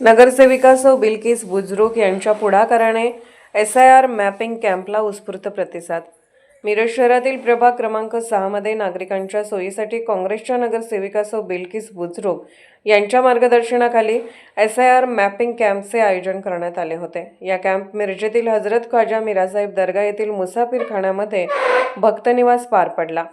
नगरसेविका सौ बिल्किस बुजरुक यांच्या पुढाकाराने SIR मॅपिंग कॅम्पला उत्स्फूर्त प्रतिसाद. मिरज शहरातील प्रभाग क्रमांक 6 मध्ये नागरिकांच्या सोयीसाठी काँग्रेसच्या नगरसेविका सौ बिल्किस बुजरुक यांच्या मार्गदर्शनाखाली SIR मॅपिंग कॅम्पचे आयोजन करण्यात आले होते. या कॅम्प मिरजेतील हजरत ख्वाजा मीरासाहेब दर्गा येथील मुसाफिरखान्यामध्ये भक्तनिवास पार पडला.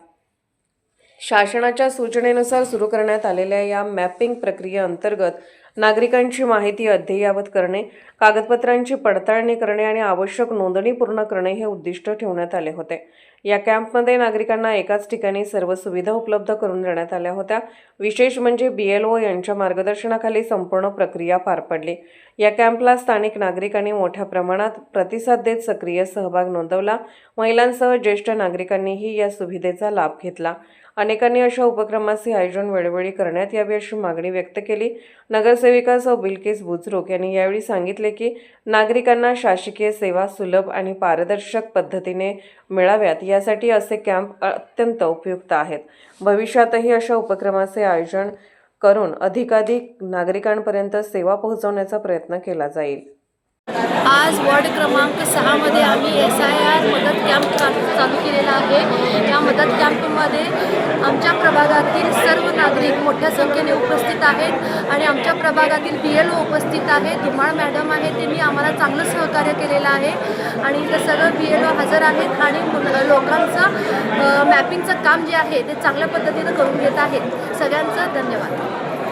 शासनाच्या सूचनेनुसार सुरू करण्यात आलेल्या या मॅपिंग प्रक्रियेअंतर्गत नागरिकांची माहिती अद्ययावत करणे, कागदपत्रांची पडताळणी करणे आणि आवश्यक नोंदणी पूर्ण करणे हे उद्दिष्ट ठेवण्यात आले होते. या कॅम्पमध्ये नागरिकांना एकाच ठिकाणी सर्व सुविधा उपलब्ध करून देण्यात आल्या होत्या. विशेष म्हणजे BLO यांच्या मार्गदर्शनाखाली संपूर्ण प्रक्रिया पार पडली. या कॅम्पला स्थानिक नागरिकांनी मोठ्या प्रमाणात प्रतिसाद देत सक्रिय सहभाग नोंदवला. महिलांसह ज्येष्ठ नागरिकांनीही या सुविधेचा लाभ घेतला. अनेकांनी अशा उपक्रमाचे आयोजन वेळोवेळी करण्यात यावे अशी मागणी व्यक्त केली. नगरसेविका सौ बिल्किस बुजरुक यांनी यावेळी सांगितले की नागरिकांना शासकीय सेवा सुलभ आणि पारदर्शक पद्धतीने मिळाव्यात यासाठी असे कॅम्प अत्यंत उपयुक्त आहेत. भविष्यातही अशा उपक्रमाचे आयोजन करून अधिकाधिक नागरिकांपर्यंत सेवा पोहोचवण्याचा प्रयत्न केला जाईल. आज वॉर्ड क्रमांक 6 मध्ये आम्ही SIR मदत कॅम्प चालू केलेला आहे. या मदत कॅम्पमध्ये आमच्या प्रभागातील सर्व नागरिक मोठ्या संख्येने उपस्थित आहेत आणि आमच्या प्रभागातील BLO उपस्थित आहेत. धुमाळ मॅडम आहे, त्यांनी आम्हाला चांगलं सहकार्य केलेलं आहे आणि इथं सगळं BLO हजर आहेत आणि लोकांचं मॅपिंगचं काम जे आहे ते चांगल्या पद्धतीनं करून घेत आहेत. सगळ्यांचं धन्यवाद.